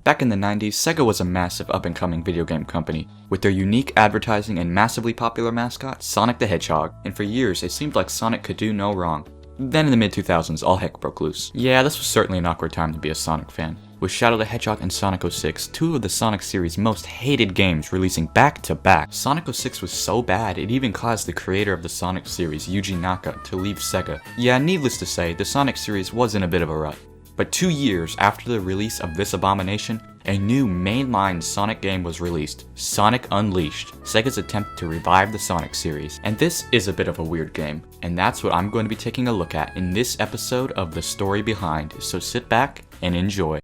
Back in the 90s, Sega was a massive up-and-coming video game company, with their unique advertising and massively popular mascot, Sonic the Hedgehog, and for years it seemed like Sonic could do no wrong. Then in the mid-2000s, all heck broke loose. Yeah, this was certainly an awkward time to be a Sonic fan, with Shadow the Hedgehog and Sonic 06, two of the Sonic series' most hated games, releasing back-to-back. Sonic 06 was so bad, it even caused the creator of the Sonic series, Yuji Naka, to leave Sega. Yeah, needless to say, the Sonic series was in a bit of a rut. But 2 years after the release of this abomination, a new mainline Sonic game was released, Sonic Unleashed, Sega's attempt to revive the Sonic series. And this is a bit of a weird game, and that's what I'm going to be taking a look at in this episode of The Story Behind, so sit back and enjoy.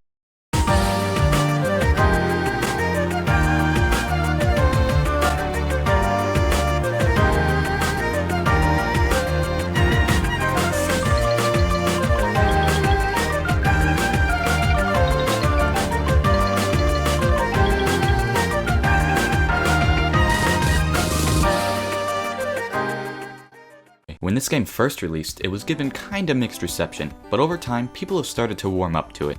When this game first released, it was given kinda mixed reception, but over time, people have started to warm up to it.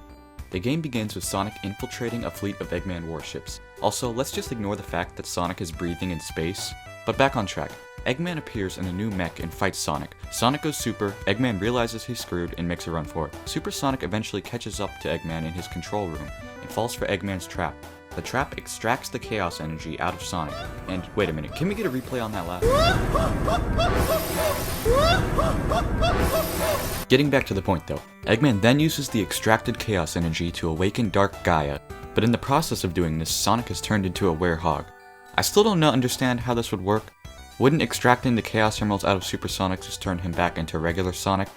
The game begins with Sonic infiltrating a fleet of Eggman warships. Also, let's just ignore the fact that Sonic is breathing in space. But back on track. Eggman appears in a new mech and fights Sonic. Sonic goes super, Eggman realizes he's screwed and makes a run for it. Super Sonic eventually catches up to Eggman in his control room and falls for Eggman's trap. The trap extracts the chaos energy out of Sonic. And wait a minute, can we get a replay on that last? Getting back to the point though, Eggman then uses the extracted chaos energy to awaken Dark Gaia, but in the process of doing this, Sonic is turned into a werehog. I still don't understand how this would work. Wouldn't extracting the chaos emeralds out of Super Sonic just turn him back into regular Sonic?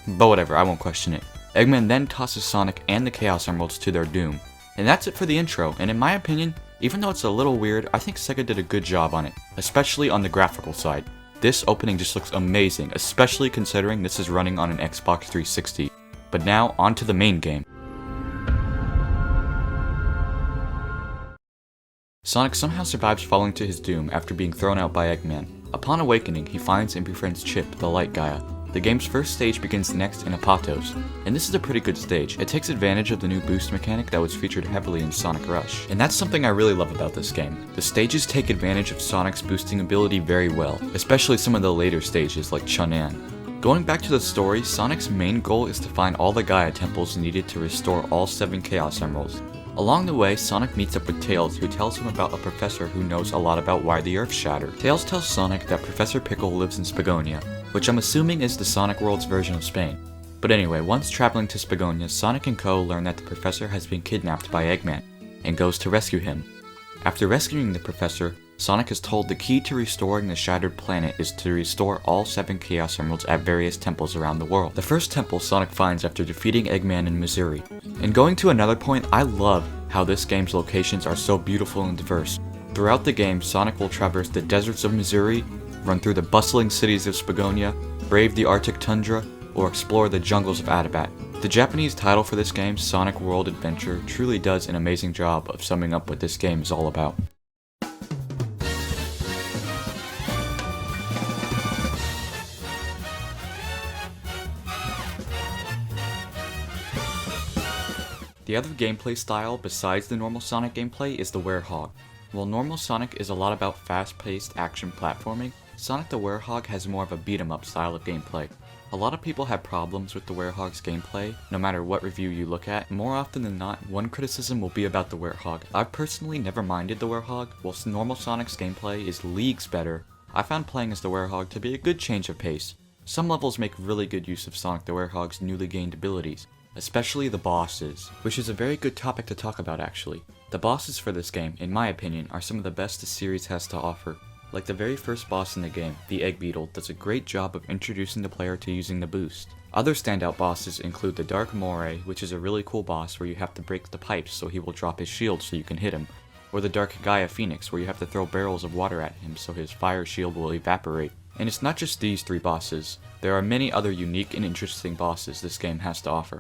But whatever, I won't question it. Eggman then tosses Sonic and the chaos emeralds to their doom. And that's it for the intro, and in my opinion, even though it's a little weird, I think Sega did a good job on it, especially on the graphical side. This opening just looks amazing, especially considering this is running on an Xbox 360. But now, on to the main game. Sonic somehow survives falling to his doom after being thrown out by Eggman. Upon awakening, he finds and befriends Chip, the Light Gaia. The game's first stage begins next in Apatos, and this is a pretty good stage. It takes advantage of the new boost mechanic that was featured heavily in Sonic Rush, and that's something I really love about this game. The stages take advantage of Sonic's boosting ability very well, especially some of the later stages like Chun-An. Going back to the story, Sonic's main goal is to find all the Gaia temples needed to restore all 7 Chaos Emeralds. Along the way, Sonic meets up with Tails, who tells him about a professor who knows a lot about why the Earth shattered. Tails tells Sonic that Professor Pickle lives in Spagonia, which I'm assuming is the Sonic World's version of Spain. But anyway, once traveling to Spagonia, Sonic and Co. learn that the professor has been kidnapped by Eggman, and goes to rescue him. After rescuing the professor, Sonic is told the key to restoring the shattered planet is to restore all 7 Chaos Emeralds at various temples around the world. The first temple Sonic finds after defeating Eggman in Missouri. And going to another point, I love how this game's locations are so beautiful and diverse. Throughout the game, Sonic will traverse the deserts of Missouri, run through the bustling cities of Spagonia, brave the Arctic tundra, or explore the jungles of Atabat. The Japanese title for this game, Sonic World Adventure, truly does an amazing job of summing up what this game is all about. The other gameplay style besides the normal Sonic gameplay is the Werehog. While normal Sonic is a lot about fast-paced action platforming, Sonic the Werehog has more of a beat-em-up style of gameplay. A lot of people have problems with the Werehog's gameplay, no matter what review you look at. More often than not, one criticism will be about the Werehog. I've personally never minded the Werehog. Whilst normal Sonic's gameplay is leagues better, I found playing as the Werehog to be a good change of pace. Some levels make really good use of Sonic the Werehog's newly gained abilities, especially the bosses, which is a very good topic to talk about actually. The bosses for this game, in my opinion, are some of the best the series has to offer. Like the very first boss in the game, the Egg Beetle, does a great job of introducing the player to using the boost. Other standout bosses include the Dark Moray, which is a really cool boss where you have to break the pipes so he will drop his shield so you can hit him, or the Dark Gaia Phoenix, where you have to throw barrels of water at him so his fire shield will evaporate. And it's not just these 3 bosses, there are many other unique and interesting bosses this game has to offer.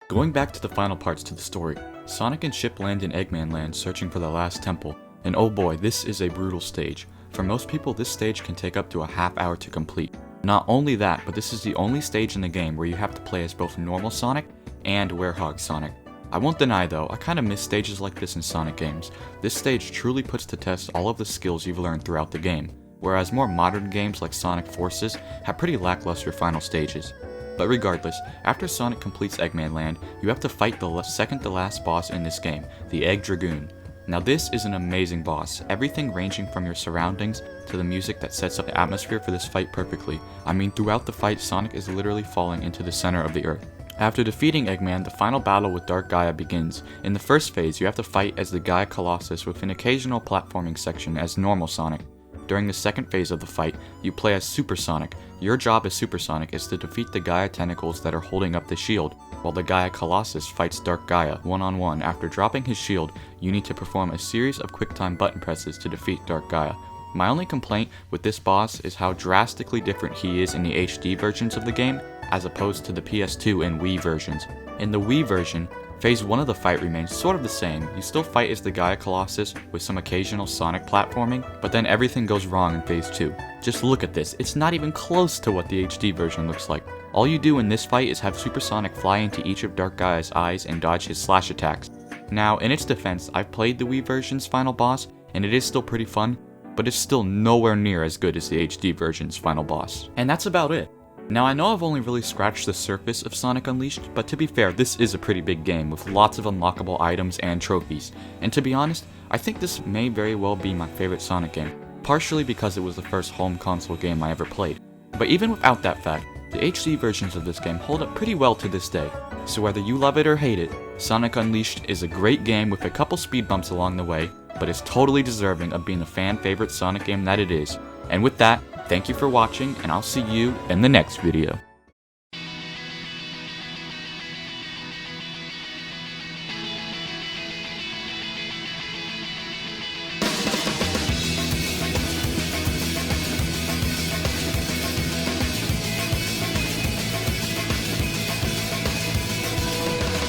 Going back to the final parts to the story, Sonic and Chip land in Eggman Land searching for the last temple, and oh boy, this is a brutal stage. For most people, this stage can take up to a half hour to complete. Not only that, but this is the only stage in the game where you have to play as both normal Sonic and Werehog Sonic. I won't deny though, I kinda miss stages like this in Sonic games. This stage truly puts to test all of the skills you've learned throughout the game, whereas more modern games like Sonic Forces have pretty lackluster final stages. But regardless, after Sonic completes Eggman Land, you have to fight the second to last boss in this game, the Egg Dragoon. Now this is an amazing boss, everything ranging from your surroundings to the music that sets up the atmosphere for this fight perfectly. I mean, throughout the fight, Sonic is literally falling into the center of the earth. After defeating Eggman, the final battle with Dark Gaia begins. In the first phase, you have to fight as the Gaia Colossus with an occasional platforming section as normal Sonic. During the second phase of the fight, you play as Super Sonic. Your job as Super Sonic is to defeat the Gaia tentacles that are holding up the shield, while the Gaia Colossus fights Dark Gaia one-on-one. After dropping his shield, you need to perform a series of quick-time button presses to defeat Dark Gaia. My only complaint with this boss is how drastically different he is in the HD versions of the game, as opposed to the PS2 and Wii versions. In the Wii version, Phase 1 of the fight remains sort of the same. You still fight as the Gaia Colossus with some occasional Sonic platforming, but then everything goes wrong in Phase 2. Just look at this, it's not even close to what the HD version looks like. All you do in this fight is have Super Sonic fly into each of Dark Gaia's eyes and dodge his slash attacks. Now, in its defense, I've played the Wii version's final boss, and it is still pretty fun, but it's still nowhere near as good as the HD version's final boss. And that's about it. Now I know I've only really scratched the surface of Sonic Unleashed, but to be fair, this is a pretty big game with lots of unlockable items and trophies. And to be honest, I think this may very well be my favorite Sonic game, partially because it was the first home console game I ever played. But even without that fact, the HD versions of this game hold up pretty well to this day. So whether you love it or hate it, Sonic Unleashed is a great game with a couple speed bumps along the way, but is totally deserving of being the fan favorite Sonic game that it is. And with that, thank you for watching, and I'll see you in the next video.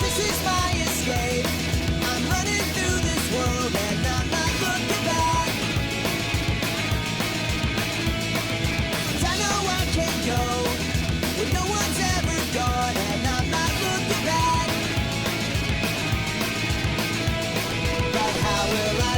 This is my escape. I'm running through this world and I'm not looking back. 'Cause I know I can go where no one's ever gone and I'm not looking back. But how will I